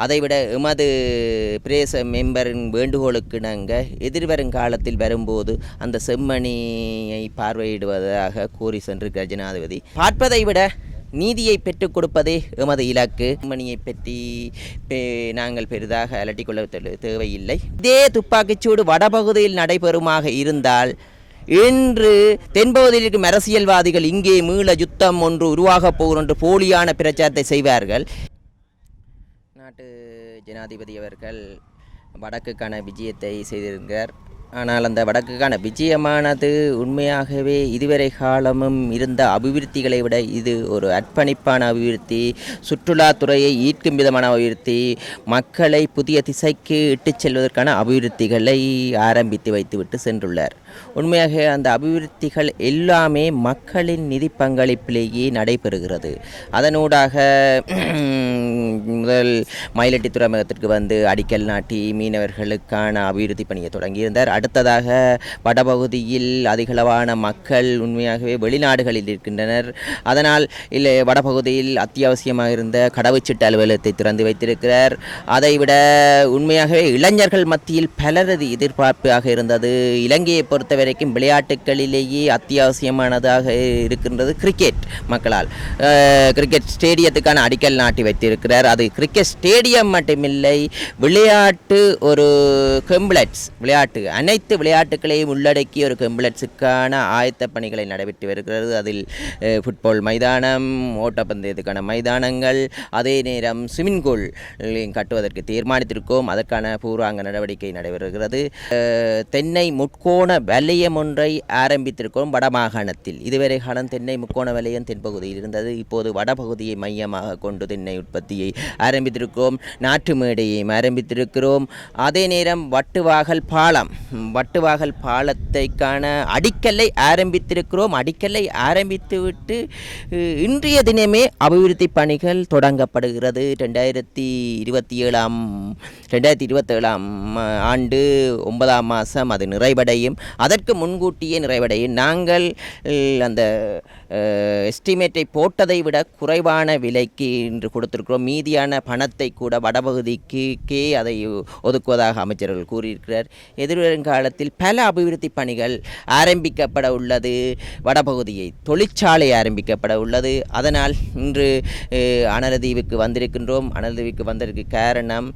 அதைவிட எமது பிரேச மெம்பரின் வேண்டுகோளுக்கிணங்க எதிர்வரும் காலத்தில் வரும்போது அந்த செம்மணியை பார்வையிடுவதாக கூறி சென்றிருக்கிறார் ஜனாதிபதி. பார்ப்பதை விட நீதியை பெற்றுக் கொடுப்பதே எமது இலக்கு. மணியை பற்றி நாங்கள் பெரிதாக அலட்டிக்கொள்ள தேவையில்லை. இதே துப்பாக்கிச்சூடு வடபகுதியில் நடைபெறுமாக இருந்தால் இன்று தென்பகுதியில் இருக்கும் அரசியல்வாதிகள் இங்கே மீள யுத்தம் ஒன்று உருவாகப் போகும் என்று போலியான பிரச்சாரத்தை செய்வார்கள். நாட்டு ஜனாதிபதி அவர்கள் வடக்குக்கான விஜயத்தை செய்திருக்கிறார். ஆனால் அந்த வடக்குக்கான விஜயமானது உண்மையாகவே இதுவரை காலமும் இருந்த அபிவிருத்திகளை விட இது ஒரு அர்ப்பணிப்பான அபிவிருத்தி, சுற்றுலாத்துறையை ஈர்க்கும் விதமான அபிவிருத்தி, மக்களை புதிய திசைக்கு இட்டுச் செல்வதற்கான அபிவிருத்திகளை ஆரம்பித்து வைத்துவிட்டு சென்றுள்ளார். உண்மையாக அந்த அபிவிருத்திகள் எல்லாமே மக்களின் நிதி பங்களிப்பிலேயே நடைபெறுகிறது. அதனூடாக முதல் மயிலட்டி துறைமுகத்திற்கு வந்து அடிக்கல் நாட்டி மீனவர்களுக்கான அபிவிருத்தி பணியை தொடங்கியிருந்தார். அடுத்ததாக வடபகுதியில் அதிகளவான மக்கள் உண்மையாகவே வெளிநாடுகளில் இருக்கின்றனர். அதனால் இல்லை வடபகுதியில் அத்தியாவசியமாக இருந்த கடவுச்சீட்டு அலுவலகத்தை திறந்து வைத்திருக்கிறார். அதைவிட உண்மையாகவே இளைஞர்கள் மத்தியில் பலரது எதிர்பார்ப்பாக இருந்தது. இலங்கையை பொறுத்த வரைக்கும் விளையாட்டுகளிலேயே அத்தியாவசியமானதாக இருக்கின்றது கிரிக்கெட். மக்களால் கிரிக்கெட் ஸ்டேடியத்துக்கான அடிக்கல் நாட்டி வைத்திருக்கிறார். அது கிரிக்கெட் ஸ்டேடியம் மட்டுமில்லை, விளையாட்டு ஒரு கம்ப்ளெக்ஸ், விளையாட்டு அனைத்து விளையாட்டுகளையும் உள்ளடக்கிய ஒரு கம்ப்ளெக்ஸுக்கான ஆயத்த பணிகளை நடைபெற்று வருகிறது. அதில் ஃபுட்பால் மைதானம், ஓட்டப்பந்தயத்துக்கான மைதானங்கள், அதே நேரம் ஸ்விம்மிங் பூல் கட்டுவதற்கு தீர்மானித்திருக்கோம். அதற்கான பூர்வாங்க நடவடிக்கை நடைபெறுகிறது. தென்னை முக்கோண வலயம் ஒன்றை ஆரம்பித்திருக்கிறோம் வடமாகாணத்தில். இதுவரை காலம் தென்னை முக்கோண வலயம் தென்பகுதியில் இருந்தது. இப்போது வடபகுதியை மையமாக கொண்டு தென்னை உற்பத்தியை ஆரம்பித்திருக்கிறோம். நாட்டு மேடையையும் ஆரம்பித்திருக்கிறோம். அதே நேரம் வட்டுவாகல் பாலத்தைக்கான அடிக்கல்லை ஆரம்பித்திருக்கிறோம். அடிக்கல்லை ஆரம்பித்துவிட்டு இன்றைய தினமே அபிவிருத்தி பணிகள் தொடங்கப்படுகிறது. 2027 ஆண்டு 9ஆம் மாதம் அது நிறைவடையும். அதற்கு முன்கூட்டியே நிறைவடையும். நாங்கள் அந்த எஸ்டிமேட்டை போட்டதை விட குறைவான விலைக்கு இன்று கொடுத்திருக்கிறோம். மீதியான பணத்தை கூட வடபகுதிக்கே அதை ஒதுக்குவதாக அமைச்சர்கள் கூறியிருக்கிறார். எதிர்வருங்காலத்தில் பல அபிவிருத்தி பணிகள் ஆரம்பிக்கப்பட உள்ளது. வடபகுதியை தொழிற்சாலை ஆரம்பிக்கப்பட உள்ளது. அதனால் இன்று அனலதீவுக்கு வந்திருக்கின்றோம். அனலதீவுக்கு வந்ததற்கு காரணம்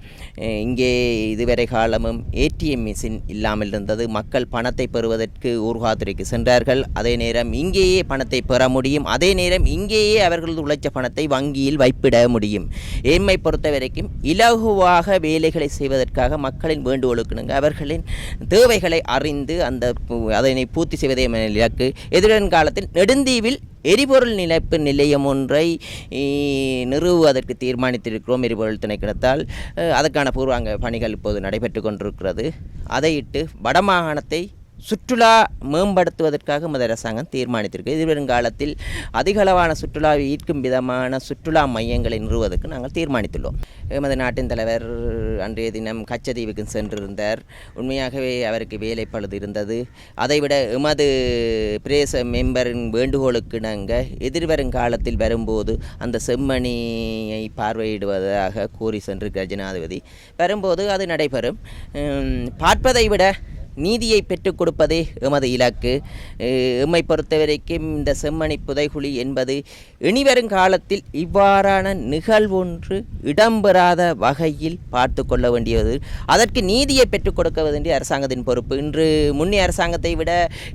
இங்கே இதுவரை காலமும் ஏடிஎம் மிஷின் இல்லாமல் இருந்தது. மக்கள் பணத்தை பெறுவதற்கு ஊர்காத்துறைக்கு சென்றார்கள். அதே நேரம் இங்கேயே பணத்தை பெற முடியும். அதே நேரம் இங்கேயே அவர்களது உழைச்ச பணத்தை வங்கியில் வைப்பிட முடியும். எம்மை பொறுத்த வரைக்கும் இலகுவாக வேலைகளை செய்வதற்காக மக்களின் வேண்டுகோளுக்கு அவர்களின் தேவைகளை அறிந்து அதனை பூர்த்தி செய்வதே இலக்கு. எதிர்காலத்தில் நெடுந்தீவில் எரிபொருள் நிலைப்பு நிலையம் ஒன்றை நிறுவுவதற்கு தீர்மானித்திருக்கிறோம் எரிபொருள் திணைக்களத்தால். அதற்கான பூர்வாங்க பணிகள் இப்போது நடைபெற்று கொண்டிருக்கிறது. அதையிட்டு வடமாகாணத்தை சுற்றுலா மேம்படுத்துவதற்காக மத அரசாங்கம் தீர்மானித்திருக்கு. எதிர்வருங்காலத்தில் அதிகளவான சுற்றுலாவை ஈர்க்கும் விதமான சுற்றுலா மையங்களை நிறுவுவதற்கு நாங்கள் தீர்மானித்துள்ளோம். எமது நாட்டின் தலைவர் அன்றைய தினம் கச்சதீவுக்கு சென்றிருந்தார். உண்மையாகவே அவருக்கு வேலை பழுது இருந்தது. அதைவிட எமது பிரேச மெம்பரின் வேண்டுகோளுக்கிணங்க எதிர்வரும் காலத்தில் வரும்போது அந்த செம்மணியை பார்வையிடுவதாக கூறி சென்றிருக்கிறார் ஜனாதிபதி. வரும்போது அது நடைபெறும். பார்ப்பதை விட நீதியை பெற்றுக் கொடுப்பதே எமது இலக்கு. எம்மை பொறுத்த வரைக்கும் இந்த செம்மணி புதைகுழி என்பது இனிவரும் காலத்தில் இவ்வாறான நிகழ்வொன்று இடம்பெறாத வகையில் பார்த்து கொள்ள வேண்டியது. அதற்கு நீதியை பெற்றுக் கொடுக்க வேண்டிய அரசாங்கத்தின் பொறுப்பு. இன்று முன்னைய அரசாங்கத்தை விட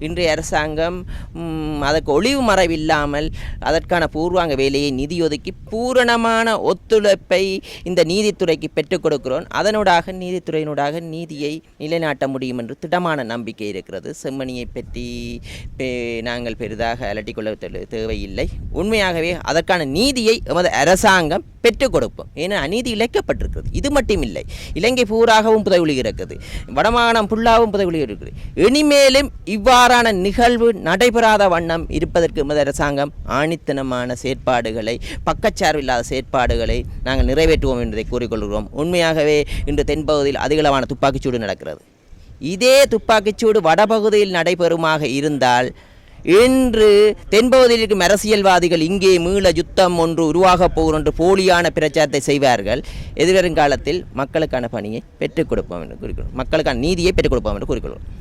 இன்றைய அரசாங்கம் அதற்கு ஒளிவு மறைவில்லாமல் அதற்கான பூர்வாங்க வேலையை நிதி ஒதுக்கி பூரணமான ஒத்துழைப்பை இந்த நீதித்துறைக்கு பெற்றுக் கொடுக்கிறோம். அதனூடாக நீதித்துறையினூடாக நீதியை நிலைநாட்ட முடியும் என்று திடமான நம்பிக்கை இருக்கிறது. செம்மணியை பற்றி நாங்கள் பெரிதாக அலட்டிக்கொள்ள தேவையில்லை. உண்மையாகவே அதற்கான நீதியை எமது அரசாங்கம் பெற்றுக் கொடுப்போம். ஏன்னா அநீதி இழைக்கப்பட்டிருக்கிறது. இது மட்டும் இல்லை, இலங்கை பூராகவும் புதைகுழி இருக்கிறது, வடமாகாணம் புல்லாவும் புதைகுழி இருக்கிறது. இனிமேலும் இவ்வாறான நிகழ்வு நடைபெறாத வண்ணம் இருப்பதற்கு எமது அரசாங்கம் ஆணித்தனமான செயற்பாடுகளை, பக்கச்சார்பில்லாத செயற்பாடுகளை நாங்கள் நிறைவேற்றுவோம் என்பதை கூறிக்கொள்கிறோம். உண்மையாகவே இன்று தென்பகுதியில் அதிகளவான துப்பாக்கிச்சூடு நடக்கிறது. இதே துப்பாக்கிச்சூடு வடபகுதியில் நடைபெறுமாக இருந்தால் இன்று தென்பகுதியில் இருக்கும் அரசியல்வாதிகள் இங்கே மீள யுத்தம் ஒன்று உருவாகப் போகும் என்று போலியான பிரச்சாரத்தை செய்வார்கள். எதிர்வரும் காலத்தில் மக்களுக்கான பணியை பெற்றுக் கொடுப்போம் என்று குறிக்கொள்வோம், மக்களுக்கான நீதியை பெற்றுக் கொடுப்போம் என்று குறிக்கொள்வோம்.